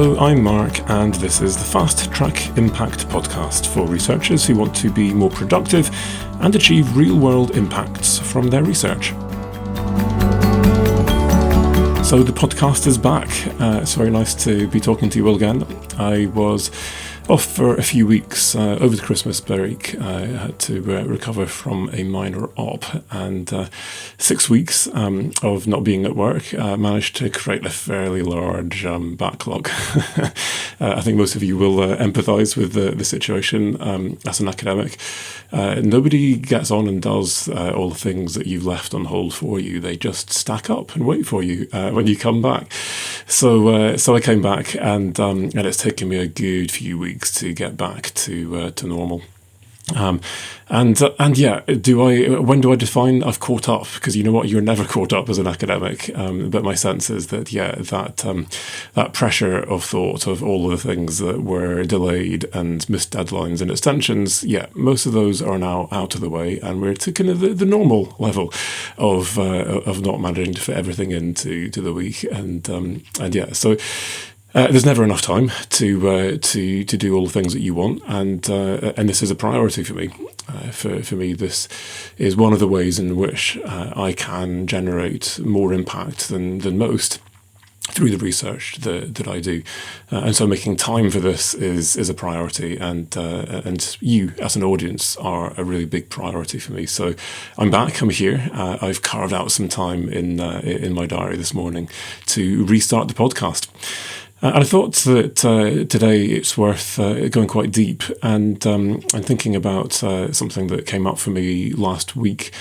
Hello, I'm Mark, and this is the Fast Track Impact podcast for researchers who want to be more productive and achieve real-world impacts from their research. So the podcast is back. It's very nice to be talking to you all again. I was off for a few weeks over the Christmas break. I had to recover from a minor op, and 6 weeks of not being at work managed to create a fairly large backlog. I think most of you will empathise with the situation. As an academic, nobody gets on and does all the things that you've left on hold for you. They just stack up and wait for you when you come back. So I came back, and it's taken me a good few weeks to get back to normal. When do I define I've caught up? Because you know what, you're never caught up as an academic. But my sense is that that pressure of thought of all of the things that were delayed and missed deadlines and extensions, most of those are now out of the way, and we're to kind of the normal level of not managing to fit everything into the week, so. There's never enough time to do all the things that you want, and this is a priority for me. For me, this is one of the ways in which I can generate more impact than most through the research that I do, and so making time for this is a priority, and you as an audience are a really big priority for me. So I'm back. I'm here. I've carved out some time in my diary this morning to restart the podcast. And I thought that today it's worth going quite deep and thinking about something that came up for me last week.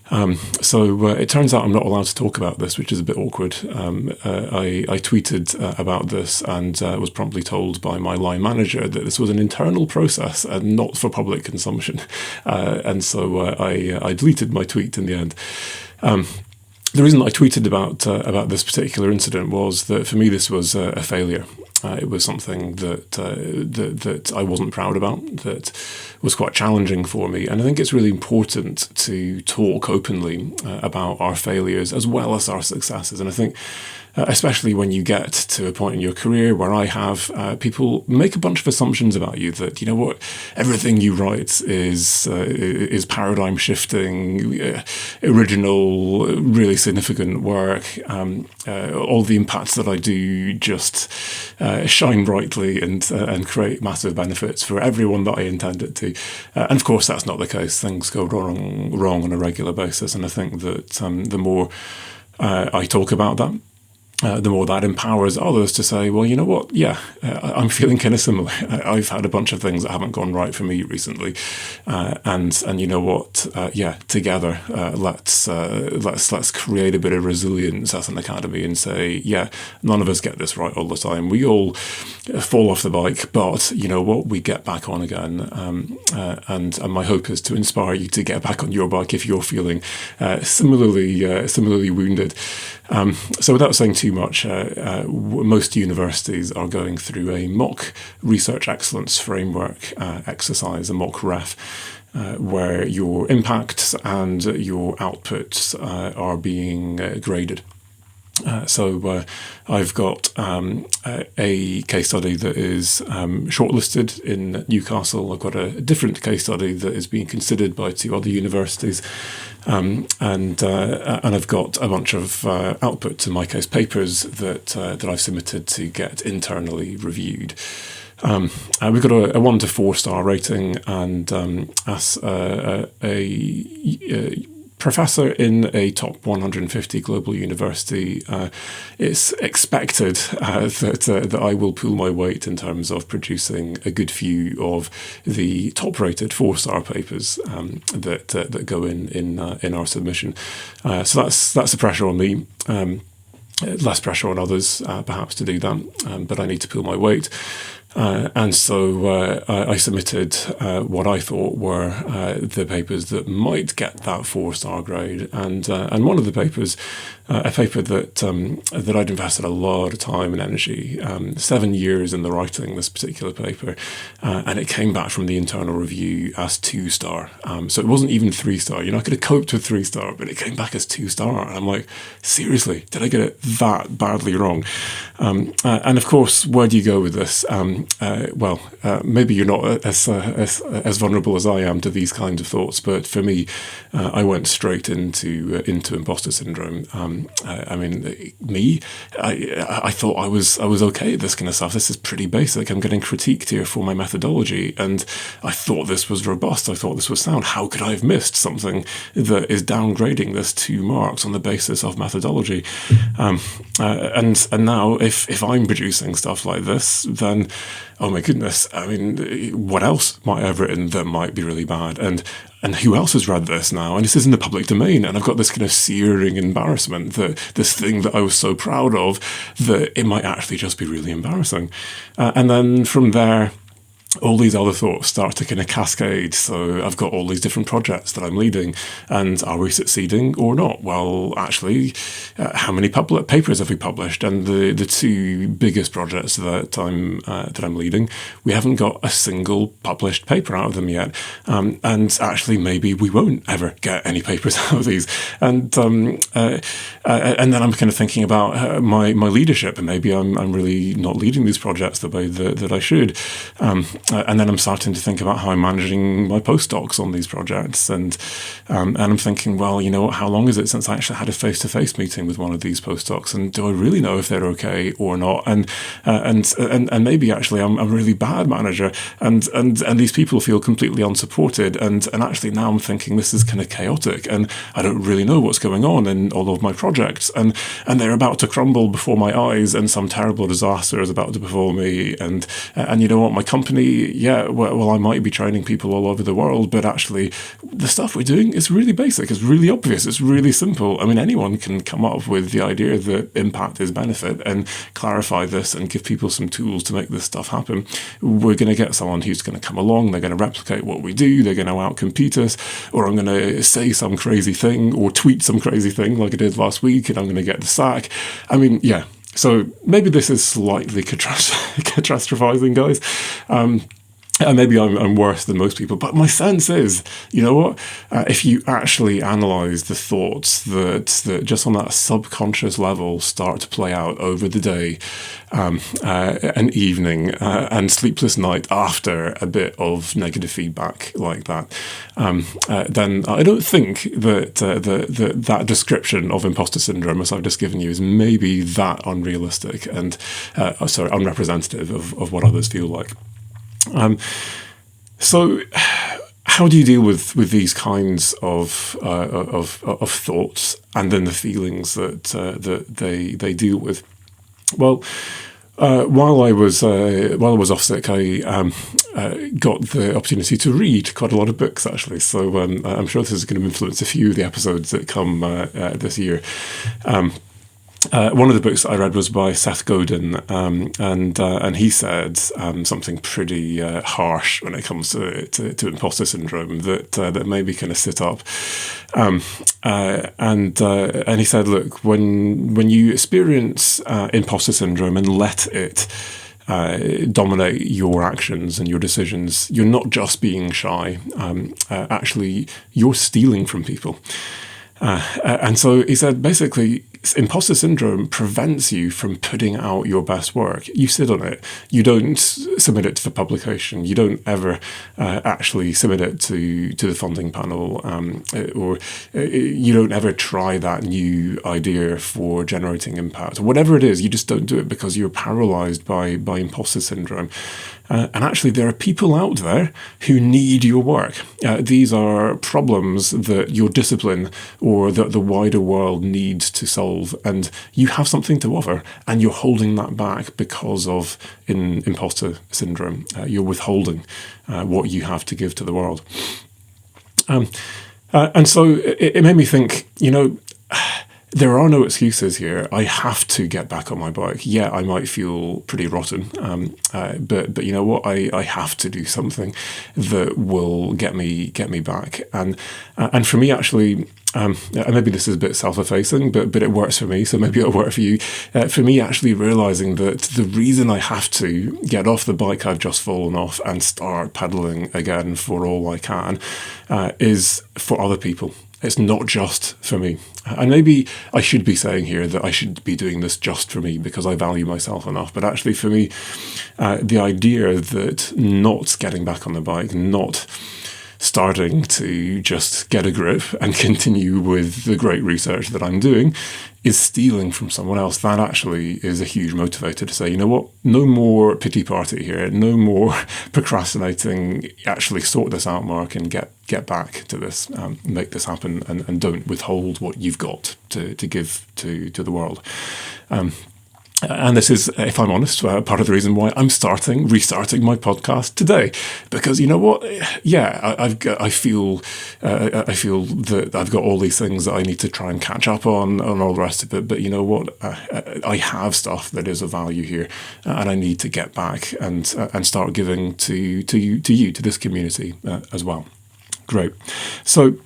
It turns out I'm not allowed to talk about this, which is a bit awkward. I tweeted about this and was promptly told by my line manager that this was an internal process and not for public consumption. So I deleted my tweet in the end. The reason I tweeted about this particular incident was that for me this was a failure. It was something that I wasn't proud about, that was quite challenging for me. And I think it's really important to talk openly about our failures as well as our successes. And I think especially when you get to a point in your career where I have, people make a bunch of assumptions about you that, you know what, everything you write is paradigm shifting, original, really significant work. All the impacts that I do just shine brightly and create massive benefits for everyone that I intend it to. And of course, that's not the case. Things go wrong on a regular basis. And I think that the more I talk about that, the more that empowers others to say, well, you know what? I'm feeling kind of similar. I've had a bunch of things that haven't gone right for me recently, and you know what? Together, let's create a bit of resilience as an academy and say, none of us get this right all the time. We all fall off the bike, but you know what? We get back on again. And my hope is to inspire you to get back on your bike if you're feeling similarly wounded. So without saying too much, most universities are going through a mock research excellence framework exercise, a mock REF, where your impacts and your outputs are being graded. So I've got a case study that is shortlisted in Newcastle. I've got a different case study that is being considered by 2 other universities, and I've got a bunch of outputs, in my case papers, that I've submitted to get internally reviewed. We've got a 1 to 4 star rating, and as a professor in a top 150 global university, it's expected that I will pull my weight in terms of producing a good few of the top-rated 4-star papers that go in our submission. So that's the pressure on me. Less pressure on others, perhaps, to do that, but I need to pull my weight. And so I submitted what I thought were the papers that might get that 4-star grade, and one of the papers a paper that I'd invested a lot of time and energy, 7 years in the writing this particular paper, and it came back from the internal review as 2-star. So it wasn't even 3-star. I could have coped with 3-star, but it came back as 2-star, and I'm like, seriously, did I get it that badly wrong? And of course, where do you go with this? Maybe you're not as vulnerable as I am to these kinds of thoughts, but for me, I went straight into imposter syndrome. I thought I was okay at this kind of stuff. This is pretty basic. I'm getting critiqued here for my methodology, and I thought this was robust. I thought this was sound. How could I have missed something that is downgrading this 2 marks on the basis of methodology? And now, if I'm producing stuff like this, then oh my goodness, what else might I have written that might be really bad? And who else has read this now? And this is in the public domain, and I've got this kind of searing embarrassment that this thing that I was so proud of, that it might actually just be really embarrassing. And then from there, all these other thoughts start to kind of cascade. So I've got all these different projects that I'm leading, and are we succeeding or not? Well, actually, how many papers have we published? And the 2 biggest projects that I'm leading, we haven't got a single published paper out of them yet. And actually, maybe we won't ever get any papers out of these. And then I'm kind of thinking about my leadership, and maybe I'm really not leading these projects the way that I should. And then I'm starting to think about how I'm managing my postdocs on these projects, and I'm thinking, well, how long is it since I actually had a face-to-face meeting with one of these postdocs, and do I really know if they're okay or not? And maybe actually I'm a really bad manager, and these people feel completely unsupported, and actually now I'm thinking this is kind of chaotic, and I don't really know what's going on in all of my projects, and they're about to crumble before my eyes, and some terrible disaster is about to befall me, and you know what, my company. I might be training people all over the world, but actually the stuff we're doing is really basic, it's really obvious, it's really simple. Anyone can come up with the idea that impact is benefit and clarify this and give people some tools to make this stuff happen. We're going to get someone who's going to come along, they're going to replicate what we do, they're going to outcompete us, or I'm going to say some crazy thing or tweet some crazy thing like I did last week, and I'm going to get the sack. So maybe this is slightly catastrophizing, guys. And maybe I'm worse than most people, but my sense is, you know what? If you actually analyse the thoughts that just on that subconscious level start to play out over the day, an evening, and sleepless night after a bit of negative feedback like that, then I don't think that that description of imposter syndrome, as I've just given you, is maybe that unrealistic and unrepresentative of what others feel like. So how do you deal with these kinds of thoughts and then the feelings that they deal with? Well, while I was off sick, I got the opportunity to read quite a lot of books, actually. So I'm sure this is going to influence a few of the episodes that come this year. One of the books that I read was by Seth Godin, and he said something pretty harsh when it comes to imposter syndrome that made me kind of sit up. And he said, look, when you experience imposter syndrome and let it dominate your actions and your decisions, you're not just being shy. Actually, you're stealing from people. And so he said, basically, imposter syndrome prevents you from putting out your best work. You sit on it. You don't submit it for publication. You don't ever actually submit it to the funding panel, or you don't ever try that new idea for generating impact. Whatever it is, you just don't do it because you're paralyzed by imposter syndrome. And actually, there are people out there who need your work. These are problems that your discipline or the wider world needs to solve. And you have something to offer, and you're holding that back because of imposter syndrome. You're withholding what you have to give to the world. And so it made me think, there are no excuses here. I have to get back on my bike. Yeah, I might feel pretty rotten, but you know what? I have to do something that will get me back. And for me, actually, and maybe this is a bit self-effacing, but it works for me, so maybe it'll work for you. For me, actually realising that the reason I have to get off the bike I've just fallen off and start pedalling again for all I can is for other people. It's not just for me. And maybe I should be saying here that I should be doing this just for me because I value myself enough. But actually for me, the idea that not getting back on the bike, not starting to just get a grip and continue with the great research that I'm doing is stealing from someone else. That actually is a huge motivator to say, you know what, no more pity party here, no more procrastinating, actually sort this out, Mark, and get back to this, make this happen, and don't withhold what you've got to give to the world. And this is, if I'm honest, part of the reason why I'm restarting my podcast today, because you know what? Yeah, I feel that I've got all these things that I need to try and catch up on and all the rest of it. But you know what? I have stuff that is of value here, and I need to get back and start giving to you, to this community as well. Great. So.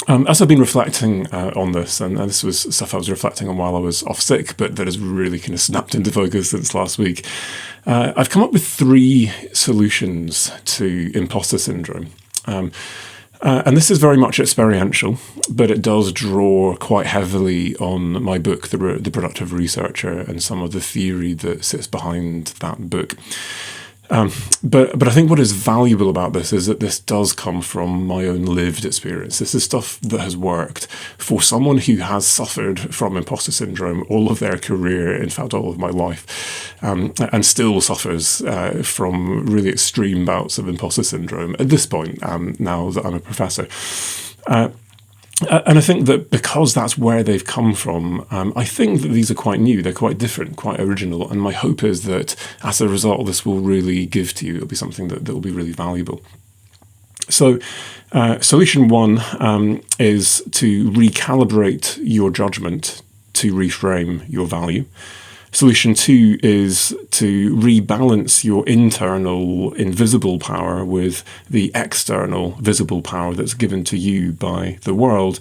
As I've been reflecting on this, and this was stuff I was reflecting on while I was off sick, but that has really kind of snapped into focus since last week, I've come up with 3 solutions to imposter syndrome. And this is very much experiential, but it does draw quite heavily on my book, The Productive Researcher, and some of the theory that sits behind that book. But I think what is valuable about this is that this does come from my own lived experience. This is stuff that has worked for someone who has suffered from imposter syndrome all of their career, in fact, all of my life, and still suffers from really extreme bouts of imposter syndrome at this point, now that I'm a professor. And I think that because that's where they've come from, I think that these are quite new, they're quite different, quite original, and my hope is that as a result, this will really give to you. It'll be something that will be really valuable. So solution 1 is to recalibrate your judgment to reframe your value. Solution 2 is to rebalance your internal invisible power with the external visible power that's given to you by the world.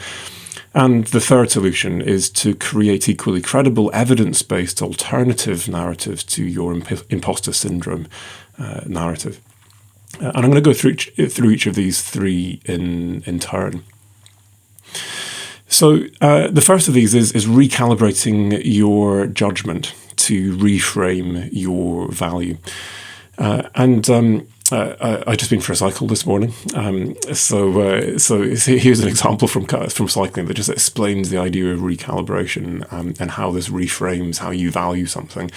And the third solution is to create equally credible, evidence-based alternative narratives to your imposter syndrome narrative. And I'm going to go through each of these 3 in turn. So the first of these is recalibrating your judgment to reframe your value. I just been for a cycle this morning. So here's an example from cycling that just explains the idea of recalibration and how this reframes how you value something.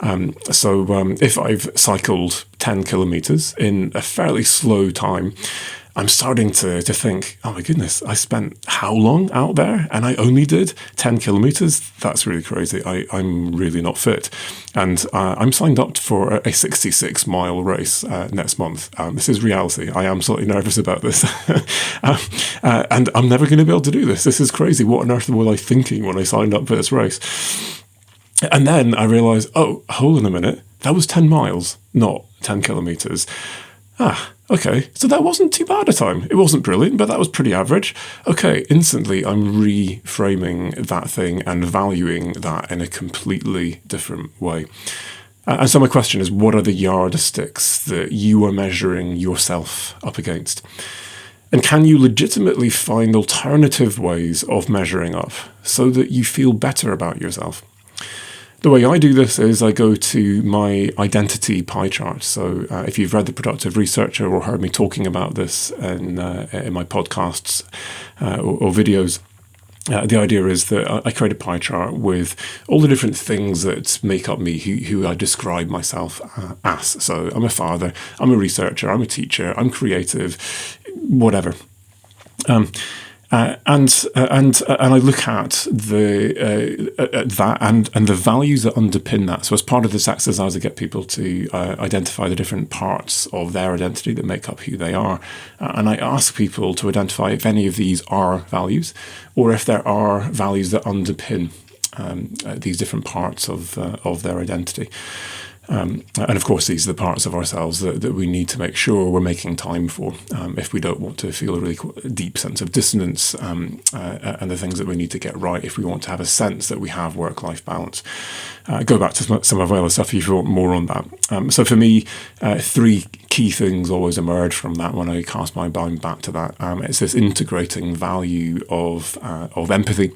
If I've cycled 10 kilometers in a fairly slow time, I'm starting to think, oh my goodness, I spent how long out there? And I only did 10 kilometers? That's really crazy. I'm really not fit. And I'm signed up for a 66-mile race next month. This is reality. I am slightly nervous about this. And I'm never going to be able to do this. This is crazy. What on earth was I thinking when I signed up for this race? And then I realised, oh, hold on a minute. That was 10 miles, not 10 kilometers. Okay, so that wasn't too bad a time. It wasn't brilliant, but that was pretty average. Okay, instantly I'm reframing that thing and valuing that in a completely different way. And so my question is, what are the yardsticks that you are measuring yourself up against? And can you legitimately find alternative ways of measuring up so that you feel better about yourself? The way I do this is I go to my identity pie chart. So if you've read The Productive Researcher or heard me talking about this in my podcasts or videos, the idea is that I create a pie chart with all the different things that make up me, who I describe myself as. So I'm a father, I'm a researcher, I'm a teacher, I'm creative, whatever. And I look at that and the values that underpin that. So as part of this exercise, I get people to identify the different parts of their identity that make up who they are, and I ask people to identify if any of these are values, or if there are values that underpin these different parts of their identity. And of course, these are the parts of ourselves that we need to make sure we're making time for if we don't want to feel a really deep sense of dissonance, and the things that we need to get right if we want to have a sense that we have work-life balance. Go back to some of my other stuff if you want more on that. So for me, three key things always emerge from that when I cast my mind back to that. It's this integrating value of empathy.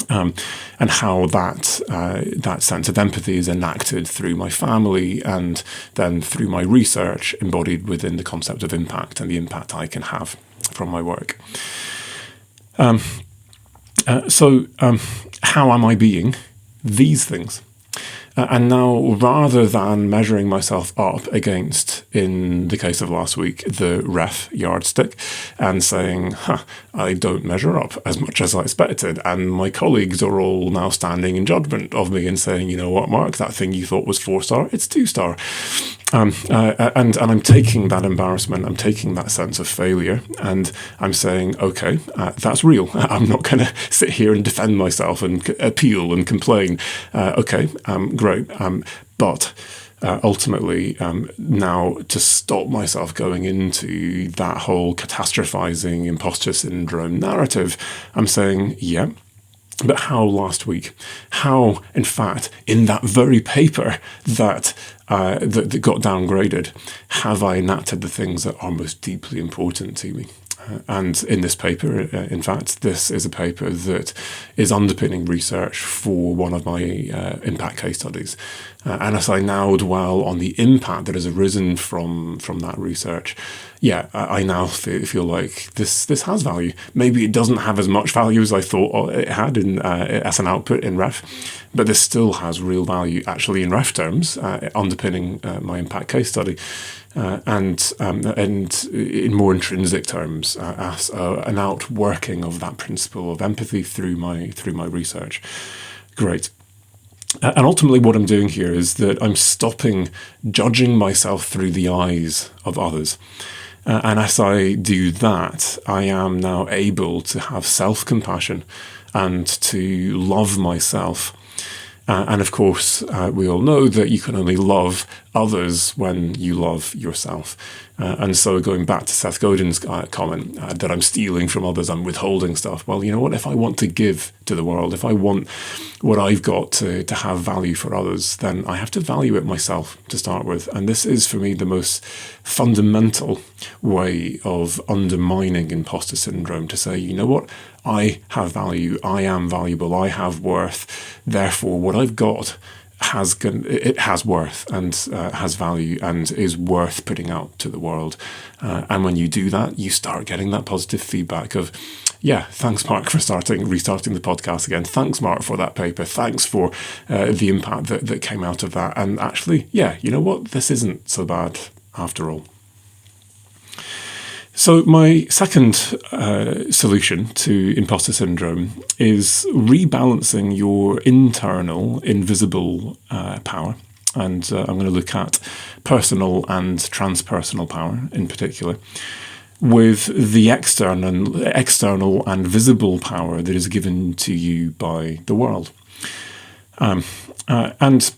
And how that sense of empathy is enacted through my family and then through my research, embodied within the concept of impact and the impact I can have from my work. So how am I being these things? And now, rather than measuring myself up against, in the case of last week, the ref yardstick, and saying, I don't measure up as much as I expected, and my colleagues are all now standing in judgment of me and saying, you know what, Mark, that thing you thought was 4-star, it's 2-star. And I'm taking that embarrassment, I'm taking that sense of failure, and I'm saying, okay, that's real. I'm not going to sit here and defend myself and appeal and complain. Okay, great. But ultimately, now to stop myself going into that whole catastrophizing imposter syndrome narrative, I'm saying, yeah. But how last week? How, in fact, in that very paper that got downgraded, have I enacted the things that are most deeply important to me? And in this paper, in fact, this is a paper that is underpinning research for one of my impact case studies. And as I now dwell on the impact that has arisen from that research, I now feel like this has value. Maybe it doesn't have as much value as I thought it had as an output in ref, but this still has real value actually in ref terms, underpinning my impact case study. And in more intrinsic terms, as an outworking of that principle of empathy through my research. Great. And ultimately what I'm doing here is that I'm stopping judging myself through the eyes of others. And as I do that, I am now able to have self-compassion and to love myself. And of course, we all know that you can only love others when you love yourself. And so going back to Seth Godin's comment that I'm stealing from others, I'm withholding stuff. Well, you know what? If I want to give to the world, if I want what I've got to have value for others, then I have to value it myself to start with. And this is, for me, the most fundamental way of undermining imposter syndrome, to say, you know what? I have value, I am valuable, I have worth. Therefore, what I've got has worth and has value and is worth putting out to the world. And when you do that, you start getting that positive feedback of, yeah, thanks, Mark, for restarting the podcast again. Thanks, Mark, for that paper. Thanks for the impact that came out of that. And actually, yeah, you know what? This isn't so bad after all. So my second solution to imposter syndrome is rebalancing your internal invisible power. And I'm going to look at personal and transpersonal power in particular, with the external and visible power that is given to you by the world. And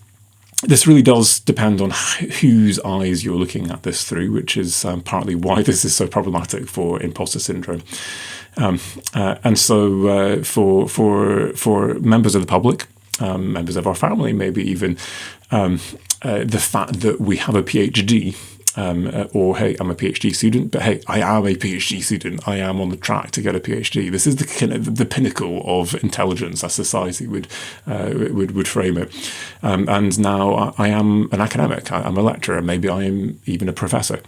this really does depend on whose eyes you're looking at this through, which is partly why this is so problematic for imposter syndrome. And so for members of the public, members of our family, maybe even the fact that we have a PhD, or hey, I'm a PhD student, but hey, I am a PhD student. I am on the track to get a PhD. This is the pinnacle of intelligence as society would frame it. And now I am an academic. I'm a lecturer. Maybe I am even a professor.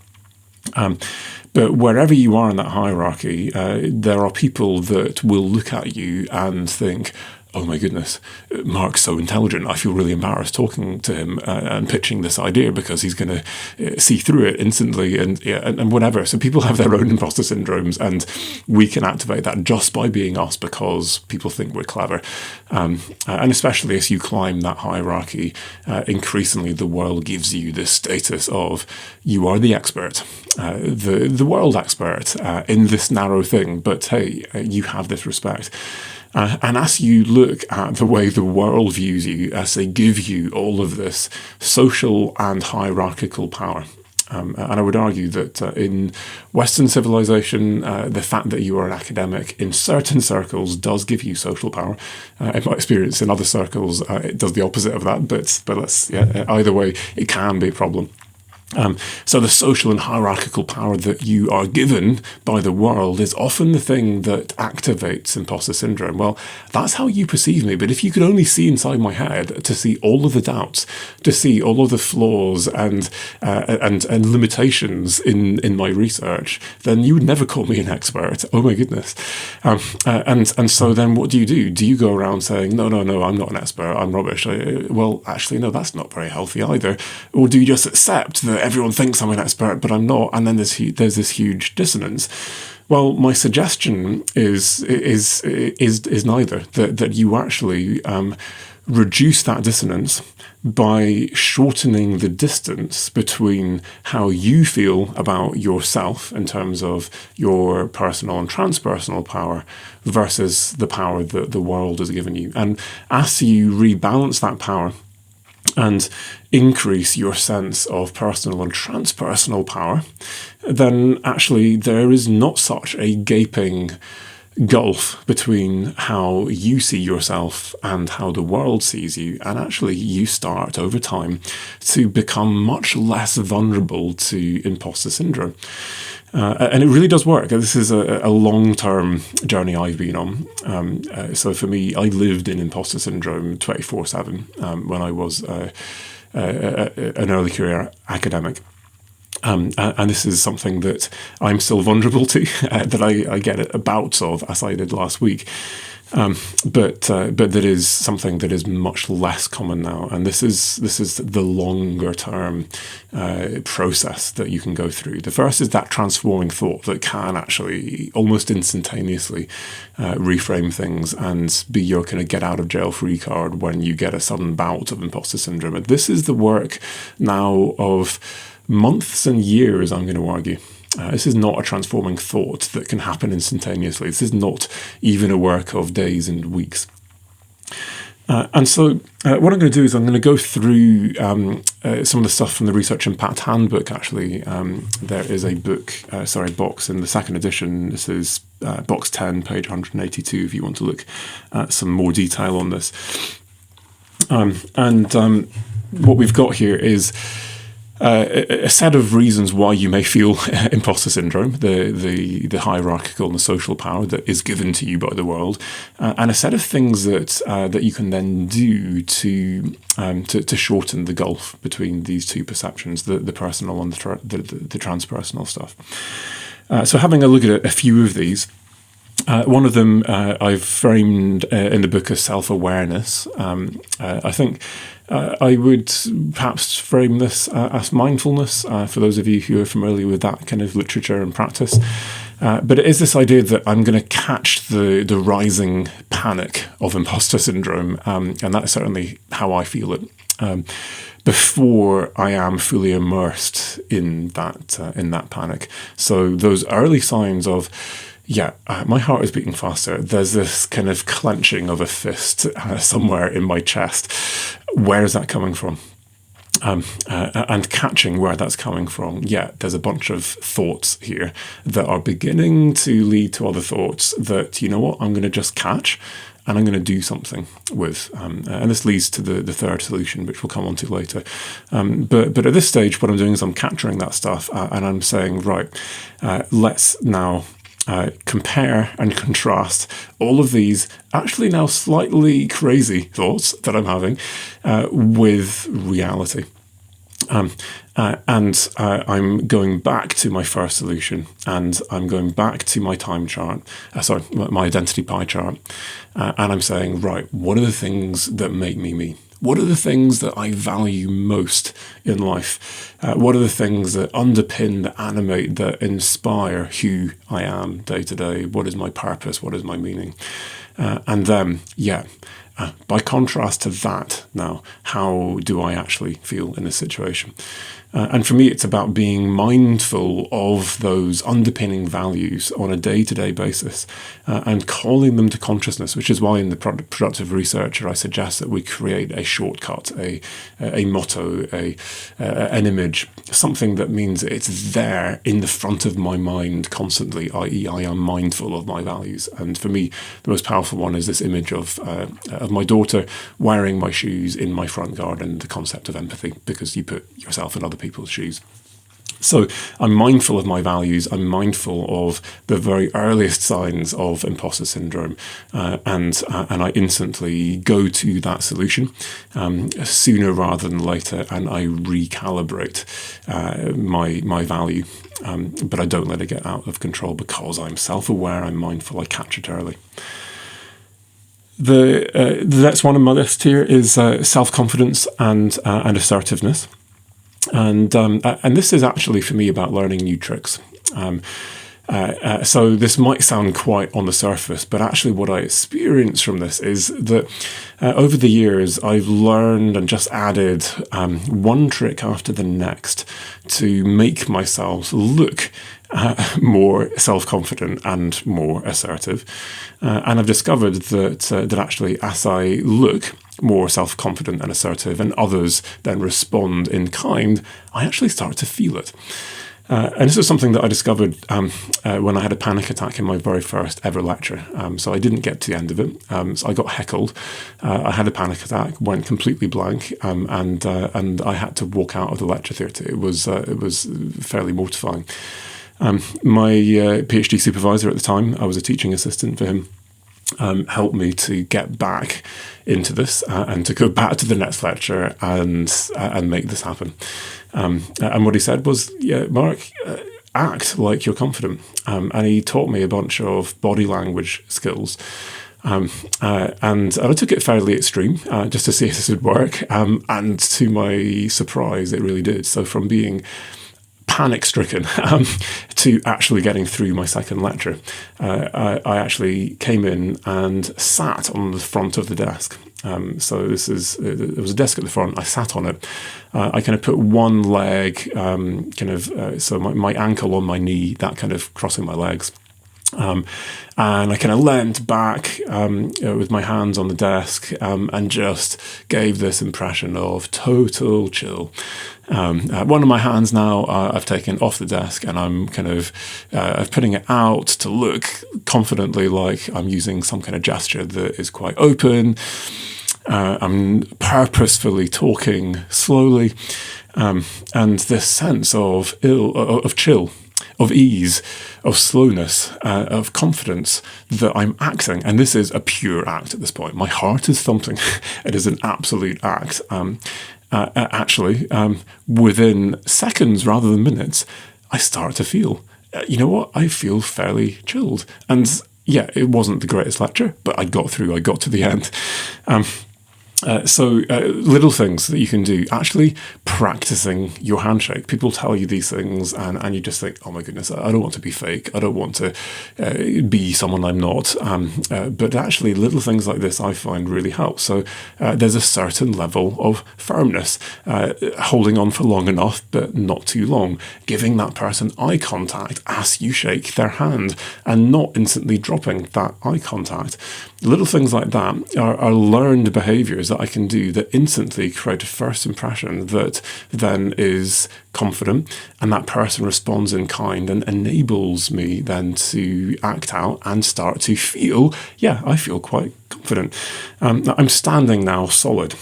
But wherever you are in that hierarchy, there are people that will look at you and think, oh my goodness, Mark's so intelligent. I feel really embarrassed talking to him and pitching this idea because he's going to see through it instantly and whatever. So people have their own imposter syndromes, and we can activate that just by being us because people think we're clever. And especially as you climb that hierarchy, increasingly the world gives you this status of you are the expert, the world expert in this narrow thing. But hey, you have this respect. And as you look at the way the world views you, as they give you all of this social and hierarchical power, and I would argue that in Western civilization, the fact that you are an academic in certain circles does give you social power. In my experience, in other circles, it does the opposite of that. But either way, it can be a problem. So the social and hierarchical power that you are given by the world is often the thing that activates imposter syndrome. Well, that's how you perceive me. But if you could only see inside my head to see all of the doubts, to see all of the flaws and limitations in my research, then you would never call me an expert. Oh my goodness. And so then what do? Do you go around saying, no, I'm not an expert, I'm rubbish? Well, actually, no, that's not very healthy either. Or do you just accept that everyone thinks I'm an expert, but I'm not, and then there's this huge dissonance? Well, my suggestion is neither. That you actually reduce that dissonance by shortening the distance between how you feel about yourself in terms of your personal and transpersonal power versus the power that the world has given you. And as you rebalance that power and increase your sense of personal and transpersonal power, then actually there is not such a gaping gulf between how you see yourself and how the world sees you. And actually you start over time to become much less vulnerable to imposter syndrome. And it really does work. This is a long-term journey I've been on. So for me, I lived in imposter syndrome 24/7 when I was an early career academic. And this is something that I'm still vulnerable to, that I get bouts of, as I did last week. But that is something that is much less common now, and this is the longer term process that you can go through. The first is that transforming thought that can actually almost instantaneously reframe things and be your kind of get out of jail free card when you get a sudden bout of imposter syndrome. And this is the work now of months and years, I'm going to argue. This is not a transforming thought that can happen instantaneously. This is not even a work of days and weeks. And so what I'm going to do is I'm going to go through some of the stuff from the Research Impact Handbook, actually. There is a box in the second edition. This is box 10, page 182, if you want to look at some more detail on this. What we've got here is a set of reasons why you may feel imposter syndrome, the hierarchical and the social power that is given to you by the world, and a set of things that you can then do to shorten the gulf between these two perceptions, the personal and the transpersonal stuff. So having a look at a few of these. One of them I've framed in the book as self-awareness. I think I would perhaps frame this as mindfulness, for those of you who are familiar with that kind of literature and practice. But it is this idea that I'm going to catch the rising panic of imposter syndrome, and that's certainly how I feel it. Before I am fully immersed in that panic. So those early signs of, my heart is beating faster. There's this kind of clenching of a fist somewhere in my chest. Where is that coming from? And catching where that's coming from. There's a bunch of thoughts here that are beginning to lead to other thoughts that, you know what, I'm going to just catch and I'm going to do something with. And this leads to the third solution, which we'll come on to later. But at this stage, what I'm doing is I'm capturing that stuff and I'm saying, right, let's now compare and contrast all of these actually now slightly crazy thoughts that I'm having with reality. I'm going back to my first solution, and I'm going back to my time chart, my identity pie chart, and I'm saying, right, what are the things that make me me? What are the things that I value most in life? What are the things that underpin, that animate, that inspire who I am day to day? What is my purpose? What is my meaning? And then, by contrast to that, now, how do I actually feel in this situation? And for me, it's about being mindful of those underpinning values on a day-to-day basis and calling them to consciousness, which is why in the Productive Researcher, I suggest that we create a shortcut, a motto, an image, something that means it's there in the front of my mind constantly, i.e. I am mindful of my values. And for me, the most powerful one is this image of my daughter wearing my shoes in my front garden, the concept of empathy, because you put yourself in other people's shoes. So I'm mindful of my values. I'm mindful of the very earliest signs of imposter syndrome, and I instantly go to that solution sooner rather than later, and I recalibrate my value. But I don't let it get out of control because I'm self-aware, I'm mindful, I catch it early. The next one on my list here is self-confidence and assertiveness. And this is actually for me about learning new tricks. So this might sound quite on the surface, but actually what I experience from this is that over the years I've learned and just added one trick after the next to make myself look more self-confident and more assertive. And I've discovered that actually as I look more self-confident and assertive and others then respond in kind, I actually start to feel it. And this is something that I discovered when I had a panic attack in my very first ever lecture. So I didn't get to the end of it. So I got heckled. I had a panic attack, went completely blank, and I had to walk out of the lecture theatre. It was fairly mortifying. My PhD supervisor at the time, I was a teaching assistant for him, helped me to get back into this and to go back to the next lecture and make this happen. And what he said was, yeah, Mark, act like you're confident. And he taught me a bunch of body language skills. And I took it fairly extreme just to see if this would work. And to my surprise, it really did. So from being panic-stricken to actually getting through my second lecture, I actually came in and sat on the front of the desk. So there was a desk at the front. I sat on it. I kind of put one leg, so my ankle on my knee, that kind of crossing my legs. And I kind of leant back with my hands on the desk and just gave this impression of total chill. One of my hands now I've taken off the desk, and I'm kind of putting it out to look confidently like I'm using some kind of gesture that is quite open. I'm purposefully talking slowly, and this sense of chill, of ease, of slowness, of confidence that I'm acting. And this is a pure act at this point. My heart is thumping. It is an absolute act. Actually, within seconds rather than minutes, I start to feel, you know what? I feel fairly chilled. And yeah, it wasn't the greatest lecture, but I got through. I got to the end. So little things that you can do, actually practicing your handshake. People tell you these things and you just think, oh my goodness, I don't want to be fake. I don't want to be someone I'm not. But actually little things like this I find really help. So there's a certain level of firmness, holding on for long enough, but not too long, giving that person eye contact as you shake their hand and not instantly dropping that eye contact. Little things like that are learned behaviours that I can do that instantly create a first impression that then is confident, and that person responds in kind and enables me then to act out and start to feel, I feel quite confident. I'm standing now solid,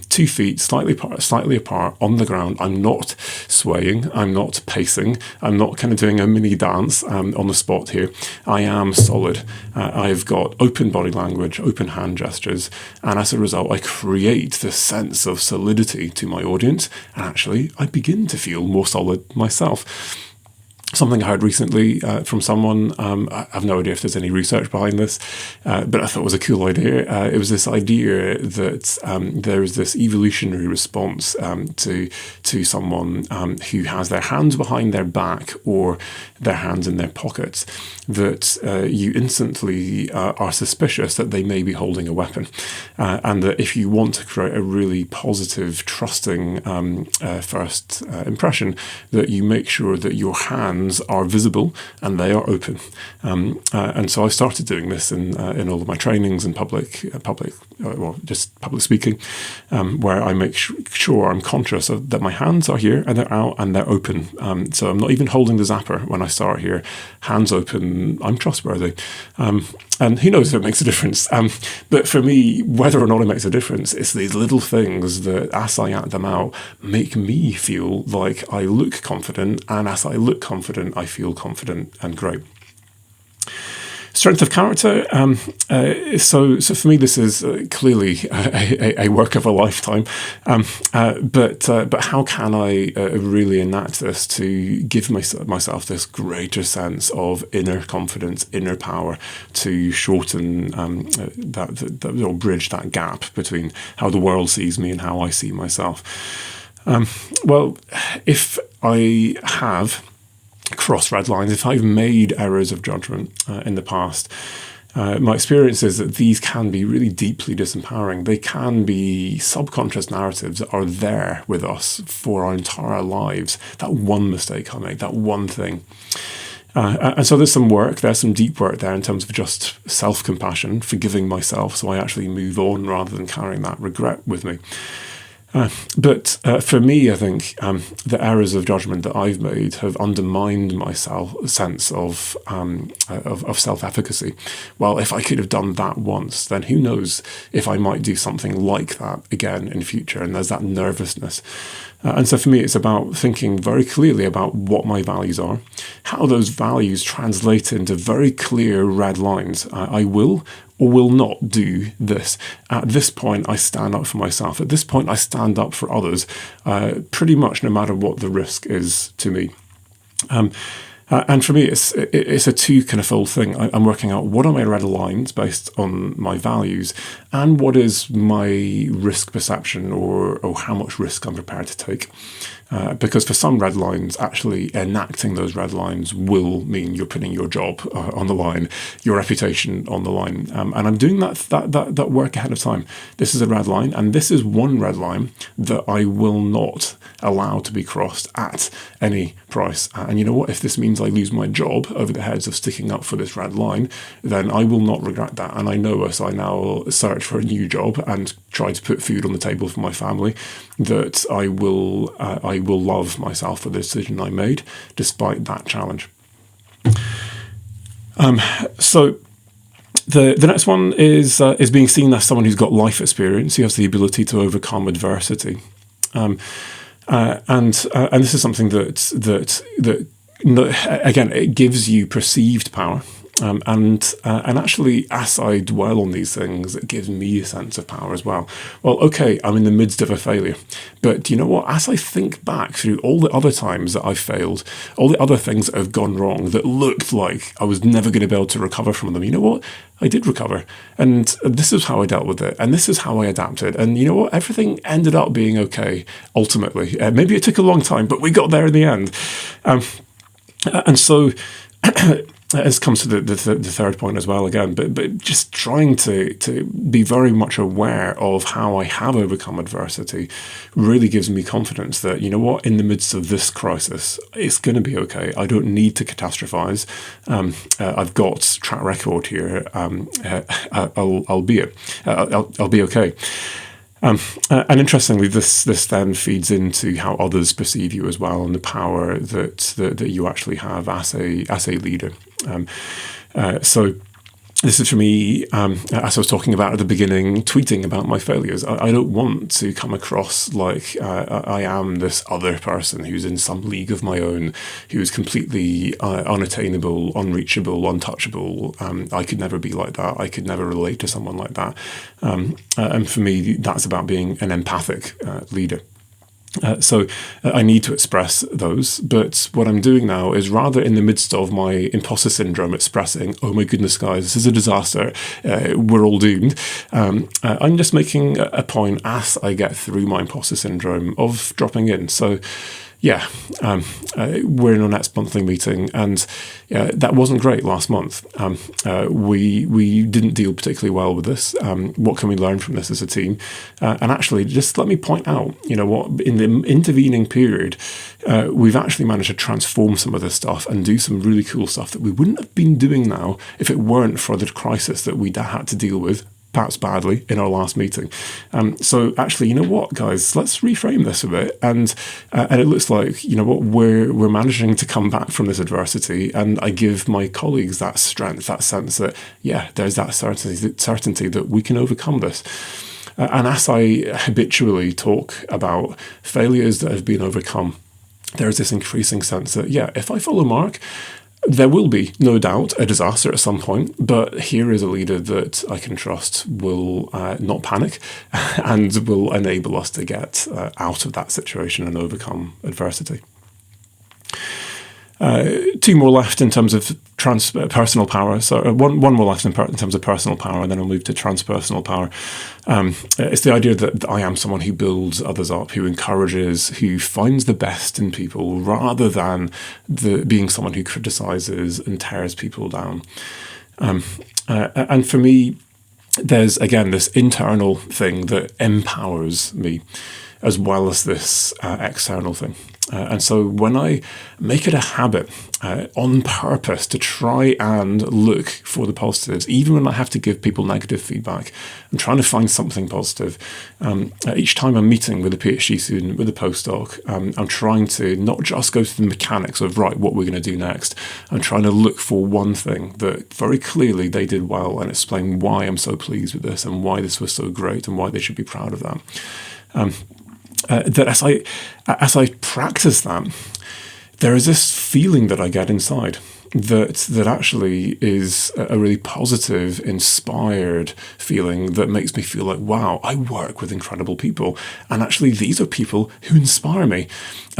2 feet slightly apart on the ground. I'm not swaying. I'm not pacing. I'm not kind of doing a mini dance on the spot here. I am solid. I've got open body language, open hand gestures, and as a result, I create this sense of solidity to my audience, and actually, I begin to feel more solid myself. Something I heard recently from someone, I have no idea if there's any research behind this, but I thought it was a cool idea. It was this idea that there is this evolutionary response to someone who has their hands behind their back or their hands in their pockets, that you instantly are suspicious that they may be holding a weapon. And that if you want to create a really positive, trusting first impression, that you make sure that your hands are visible and they are open. And so I started doing this in all of my trainings and public speaking, where I make sure I'm conscious of that my hands are here and they're out and they're open. So I'm not even holding the zapper when I start here. Hands open, I'm trustworthy. And who knows if it makes a difference. But for me, whether or not it makes a difference, it's these little things that, as I act them out, make me feel like I look confident. And as I look confident, I feel confident and great. Strength of character. So for me, this is clearly a work of a lifetime. But how can I really enact this to give myself this greater sense of inner confidence, inner power, to shorten that or bridge that gap between how the world sees me and how I see myself? Well, if I have crossed red lines, if I've made errors of judgment in the past, my experience is that these can be really deeply disempowering. They can be subconscious narratives that are there with us for our entire lives. That one mistake I made, that one thing. And so there's some deep work there in terms of just self-compassion, forgiving myself so I actually move on rather than carrying that regret with me. But for me, I think the errors of judgment that I've made have undermined my sense of self-efficacy. Well, if I could have done that once, then who knows if I might do something like that again in future. And there's that nervousness. And so for me, it's about thinking very clearly about what my values are, how those values translate into very clear red lines. I will or will not do this. At this point, I stand up for myself. At this point, I stand up for others, pretty much no matter what the risk is to me. And for me, it's a two kind of fold thing. I'm working out what are my red lines based on my values, and what is my risk perception or how much risk I'm prepared to take. Because for some red lines, actually enacting those red lines will mean you're putting your job on the line, your reputation on the line. And I'm doing that work ahead of time. This is a red line, and this is one red line that I will not allow to be crossed at any price. And you know what? If this means I lose my job over the heads of sticking up for this red line, then I will not regret that. And I know as I now search for a new job and try to put food on the table for my family, that I will love myself for the decision I made, despite that challenge. So the next one is being seen as someone who's got life experience, who has the ability to overcome adversity. And this is something that again, it gives you perceived power. And actually, as I dwell on these things, it gives me a sense of power as well. Well, okay, I'm in the midst of a failure. But you know what? As I think back through all the other times that I've failed, all the other things that have gone wrong that looked like I was never going to be able to recover from them, you know what? I did recover. And this is how I dealt with it. And this is how I adapted. And you know what? Everything ended up being okay, ultimately. Maybe it took a long time, but we got there in the end. And so... This comes to the third point as well again, but just trying to be very much aware of how I have overcome adversity really gives me confidence that, you know what, in the midst of this crisis, it's going to be okay. I don't need to catastrophize. I've got track record here. I'll be okay. And interestingly, this then feeds into how others perceive you as well, and the power that you actually have as a leader. So this is for me, as I was talking about at the beginning, tweeting about my failures. I don't want to come across like I am this other person who's in some league of my own, who's completely unattainable, unreachable, untouchable. I could never be like that. I could never relate to someone like that. And for me, that's about being an empathic leader. So I need to express those, but what I'm doing now is, rather in the midst of my imposter syndrome expressing, oh my goodness guys, this is a disaster, we're all doomed, I'm just making a point as I get through my imposter syndrome of dropping in. So yeah, we're in our next monthly meeting, and that wasn't great last month. We didn't deal particularly well with this. What can we learn from this as a team? And actually, just let me point out, what in the intervening period, we've actually managed to transform some of this stuff and do some really cool stuff that we wouldn't have been doing now if it weren't for the crisis that we had to deal with, perhaps badly, in our last meeting. So actually, you know what, guys, let's reframe this a bit. And it looks like, we're managing to come back from this adversity. And I give my colleagues that strength, that sense that, there's that certainty that we can overcome this. And as I habitually talk about failures that have been overcome, there's this increasing sense that, if I follow Mark, there will be, no doubt, a disaster at some point, but here is a leader that I can trust will not panic and will enable us to get out of that situation and overcome adversity. Two more left in terms of personal power. So one more left in terms of personal power, and then I'll move to transpersonal power. It's the idea that I am someone who builds others up, who encourages, who finds the best in people, rather than being someone who criticizes and tears people down. And for me, there's, again, this internal thing that empowers me, as well as this external thing. And so when I make it a habit on purpose to try and look for the positives, even when I have to give people negative feedback, I'm trying to find something positive. Each time I'm meeting with a PhD student, with a postdoc, I'm trying to not just go through the mechanics of, right, what we're going to do next. I'm trying to look for one thing that very clearly they did well and explain why I'm so pleased with this and why this was so great and why they should be proud of that. That as I practice that, there is this feeling that I get inside that actually is a really positive, inspired feeling that makes me feel like, wow, I work with incredible people, and actually these are people who inspire me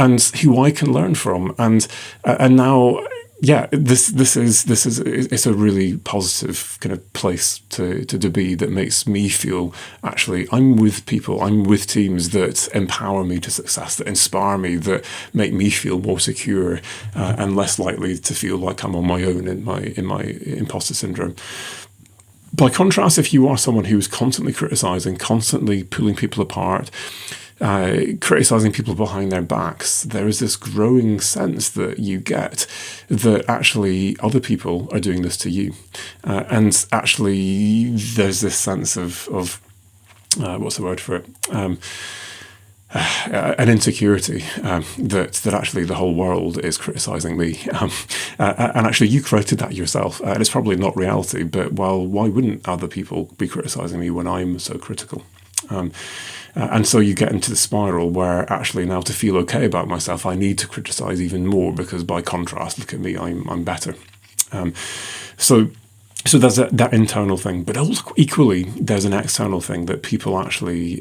and who I can learn from, and now. This is it's a really positive kind of place to be, that makes me feel actually I'm with people, I'm with teams that empower me to success, that inspire me, that make me feel more secure and less likely to feel like I'm on my own in my imposter syndrome. By contrast, if you are someone who's constantly criticizing, constantly pulling people apart, criticizing people behind their backs, there is this growing sense that you get that actually other people are doing this to you, and actually there's this sense of what's the word for it? An insecurity that actually the whole world is criticizing me, and actually you created that yourself, and it's probably not reality, but well, why wouldn't other people be criticizing me when I'm so critical? And so you get into the spiral where actually now to feel okay about myself, I need to criticize even more, because by contrast, look at me, I'm better. So there's that internal thing, but also equally there's an external thing that people actually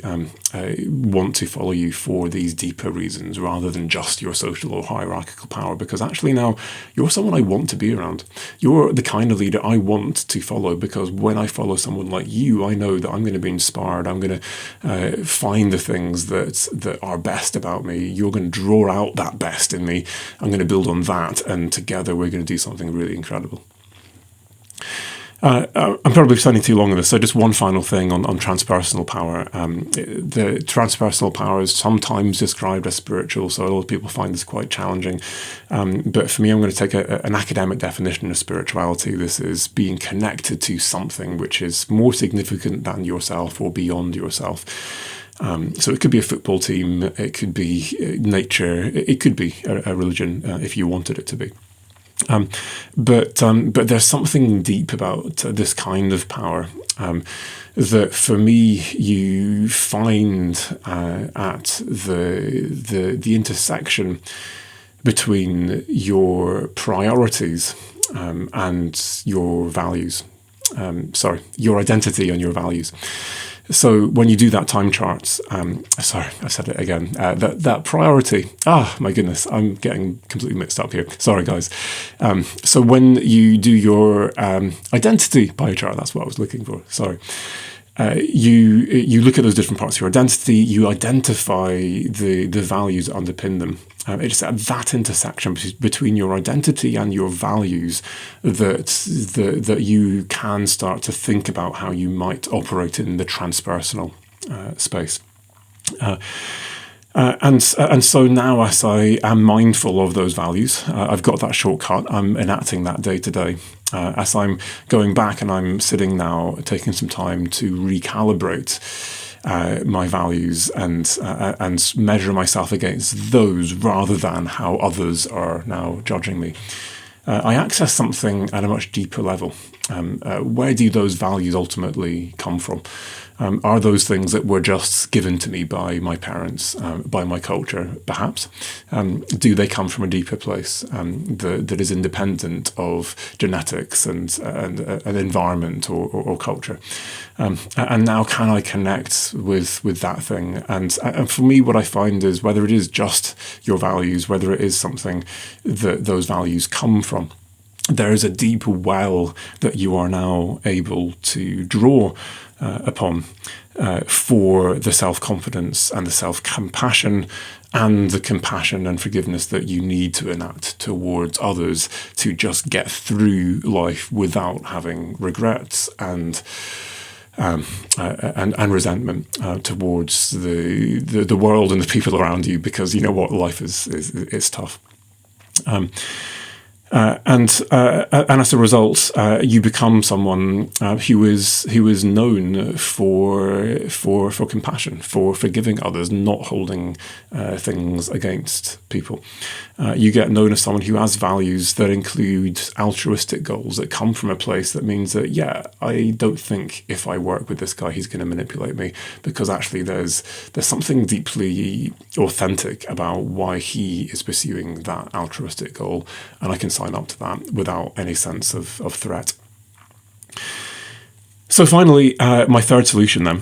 want to follow you for these deeper reasons rather than just your social or hierarchical power, because actually now you're someone I want to be around. You're the kind of leader I want to follow, because when I follow someone like you, I know that I'm going to be inspired. I'm going to find the things that are best about me. You're going to draw out that best in me. I'm going to build on that, and together we're going to do something really incredible. I'm probably spending too long on this, so just one final thing on transpersonal power. The transpersonal power is sometimes described as spiritual, so a lot of people find this quite challenging. But for me, I'm going to take an academic definition of spirituality. This is being connected to something which is more significant than yourself or beyond yourself. So it could be a football team, it could be nature, it could be a religion if you wanted it to be. But there's something deep about this kind of power that, for me, you find at the intersection between your priorities and your values. Your identity and your values. So when you do that time chart, sorry, I said it again, that priority, my goodness, I'm getting completely mixed up here. Sorry, guys. So when you do your identity pie chart, that's what I was looking for, sorry. You look at those different parts of your identity, you identify the values that underpin them. It's at that intersection between your identity and your values that you can start to think about how you might operate in the transpersonal space. And so now, as I am mindful of those values, I've got that shortcut, I'm enacting that day to day. As I'm going back and I'm sitting now, taking some time to recalibrate my values and measure myself against those rather than how others are now judging me. I access something at a much deeper level. Where do those values ultimately come from? Are those things that were just given to me by my parents, by my culture, perhaps? Do they come from a deeper place that is independent of genetics and an environment or culture? And now, can I connect with that thing? And for me, what I find is, whether it is just your values, whether it is something that those values come from, there is a deep well that you are now able to draw upon for the self-confidence and the self-compassion and the compassion and forgiveness that you need to enact towards others to just get through life without having regrets and resentment towards the world and the people around you, because you know what, life is tough. And as a result, you become someone who is known for compassion, for forgiving others, not holding things against people. You get known as someone who has values that include altruistic goals that come from a place that means that, yeah, I don't think if I work with this guy, he's going to manipulate me, because actually there's something deeply authentic about why he is pursuing that altruistic goal, and I can sign up to that without any sense of threat. So finally, my third solution then.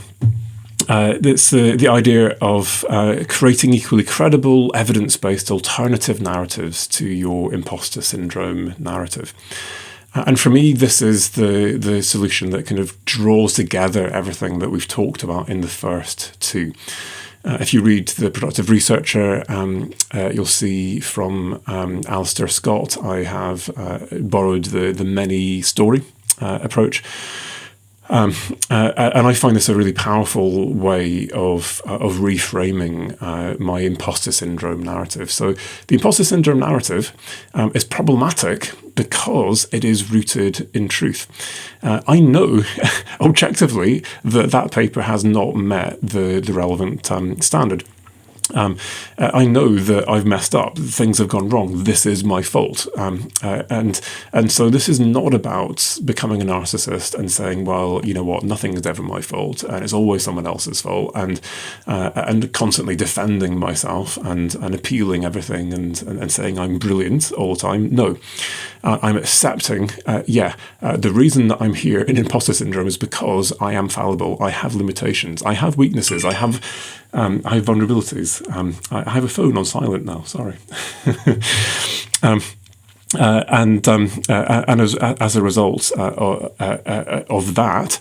It's the idea of creating equally credible, evidence-based alternative narratives to your imposter syndrome narrative. And for me, this is the solution that kind of draws together everything that we've talked about in the first two. If you read The Productive Researcher, you'll see from Alistair Scott, I have borrowed the many story approach. And I find this a really powerful way of reframing my imposter syndrome narrative. So the imposter syndrome narrative is problematic because it is rooted in truth. I know objectively that paper has not met the relevant standard. I know that I've messed up. Things have gone wrong. This is my fault. And so this is not about becoming a narcissist and saying, well, you know what, nothing is ever my fault and it's always someone else's fault, and constantly defending myself and appealing everything and saying I'm brilliant all the time. No, I'm accepting, the reason that I'm here in imposter syndrome is because I am fallible. I have limitations. I have weaknesses. I have vulnerabilities. I have a phone on silent now. Sorry. And as a result of that,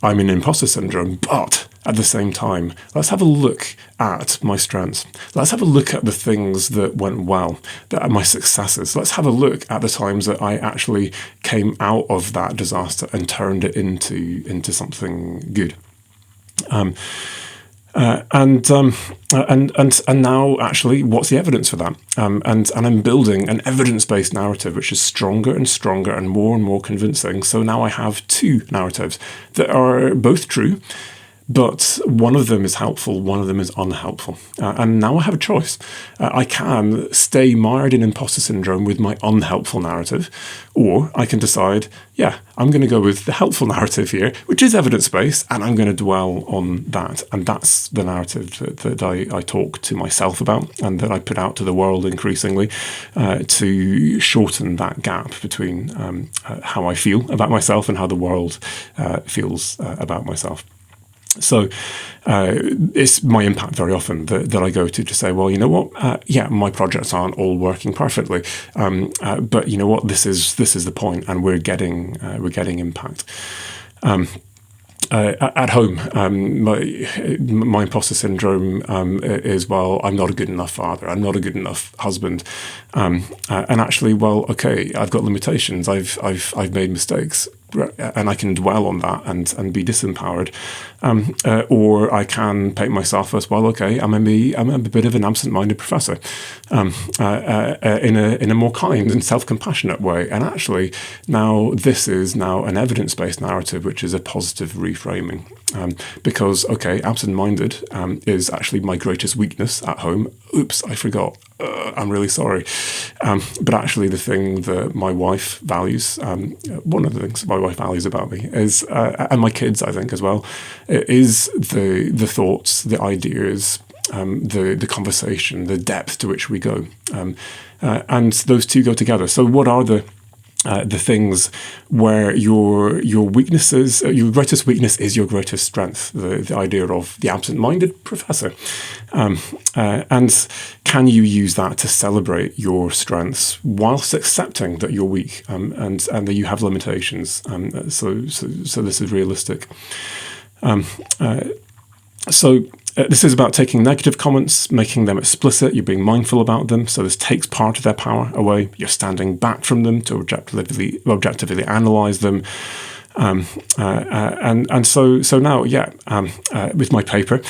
I'm in imposter syndrome. But at the same time, let's have a look at my strengths. Let's have a look at the things that went well, that are my successes. Let's have a look at the times that I actually came out of that disaster and turned it into something good. And now, actually, what's the evidence for that? And I'm building an evidence-based narrative which is stronger and stronger and more convincing. So now I have two narratives that are both true, But one of them is helpful, one of them is unhelpful. And now I have a choice. I can stay mired in imposter syndrome with my unhelpful narrative, or I can decide, yeah, I'm going to go with the helpful narrative here, which is evidence-based, and I'm going to dwell on that. And that's the narrative that I talk to myself about and that I put out to the world increasingly to shorten that gap between how I feel about myself and how the world feels about myself. So it's my impact very often that I go to say, well, you know what? Yeah, my projects aren't all working perfectly, but you know what? This is the point, and we're getting impact. At home, my imposter syndrome is, well, I'm not a good enough father, I'm not a good enough husband, and actually, well, okay, I've got limitations, I've made mistakes, and I can dwell on that and be disempowered, or I can paint myself as, well, okay, I'm a bit of an absent-minded professor, in a more kind and self-compassionate way. And actually, now this is now an evidence-based narrative, which is a positive reframing, because okay, absent-minded is actually my greatest weakness at home. Oops, I forgot. I'm really sorry. But actually, the thing that my wife values, one of the things my wife values about me is, and my kids, I think, as well, is the thoughts, the ideas, the conversation, the depth to which we go. And those two go together. So what are the things where your weaknesses, your greatest weakness is your greatest strength, the idea of the absent-minded professor. And can you use that to celebrate your strengths whilst accepting that you're weak, and that you have limitations? So this is realistic. This is about taking negative comments, making them explicit. You're being mindful about them. So this takes part of their power away. You're standing back from them to objectively analyze them. And so now, with my paper,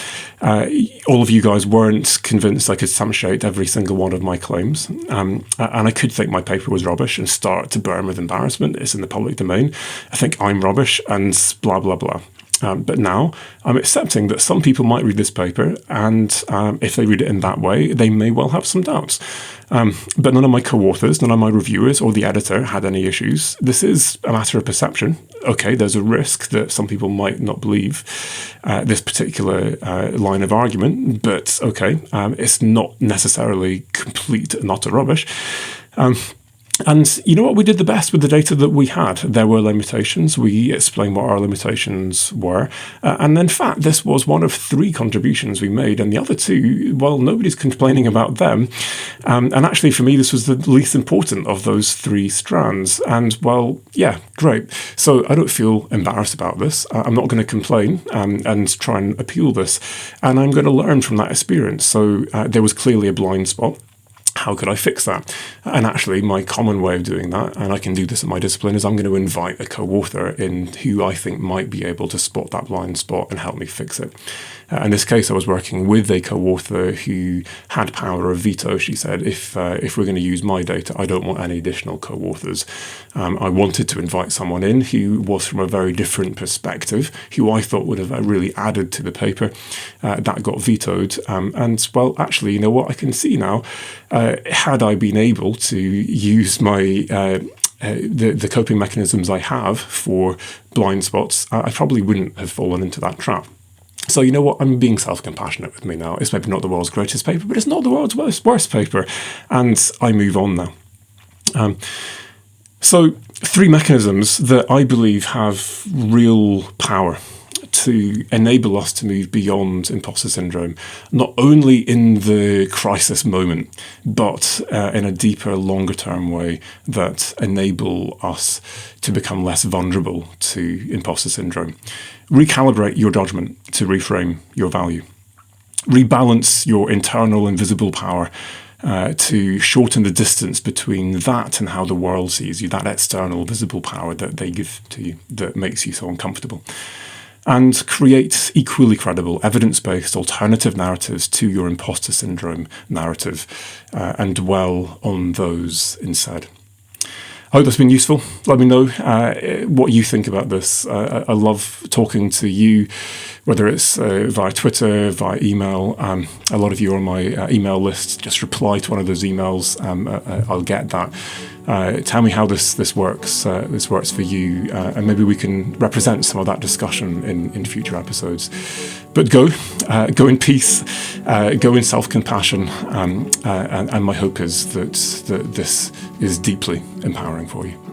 all of you guys weren't convinced I could substantiate every single one of my claims. And I could think my paper was rubbish and start to burn with embarrassment. It's in the public domain. I think I'm rubbish and blah, blah, blah. But now I'm accepting that some people might read this paper, and if they read it in that way, they may well have some doubts. But none of my co-authors, none of my reviewers or the editor had any issues. This is a matter of perception. Okay, there's a risk that some people might not believe this particular line of argument, but okay, it's not necessarily complete and utter rubbish. And you know what? We did the best with the data that we had. There were limitations. We explained what our limitations were. And in fact, this was one of 3 contributions we made. And the other 2, well, nobody's complaining about them. And actually, for me, this was the least important of those 3 strands. And, well, yeah, great. So I don't feel embarrassed about this. I'm not going to complain and try and appeal this. And I'm going to learn from that experience. So there was clearly a blind spot. How could I fix that? And actually, my common way of doing that, and I can do this in my discipline, is I'm going to invite a co-author in who I think might be able to spot that blind spot and help me fix it. In this case, I was working with a co-author who had power of veto. She said, if we're going to use my data, I don't want any additional co-authors. I wanted to invite someone in who was from a very different perspective, who I thought would have really added to the paper. That got vetoed. And, well, actually, you know what? I can see now, had I been able to use my the coping mechanisms I have for blind spots, I probably wouldn't have fallen into that trap. So you know what? I'm being self-compassionate with me now. It's maybe not the world's greatest paper, but it's not the world's worst paper. And I move on now. So 3 mechanisms that I believe have real power to enable us to move beyond imposter syndrome, not only in the crisis moment, but in a deeper, longer-term way that enable us to become less vulnerable to imposter syndrome. Recalibrate your judgment to reframe your value. Rebalance your internal invisible power to shorten the distance between that and how the world sees you, that external visible power that they give to you that makes you so uncomfortable. And create equally credible, evidence-based alternative narratives to your imposter syndrome narrative, and dwell on those instead. I hope that's been useful. Let me know what you think about this. I love talking to you, whether it's via Twitter, via email. A lot of you are on my email list. Just reply to one of those emails. I'll get that. Tell me how this works. This works for you, and maybe we can represent some of that discussion in future episodes. But go in peace, go in self-compassion, and my hope is that this is deeply empowering for you.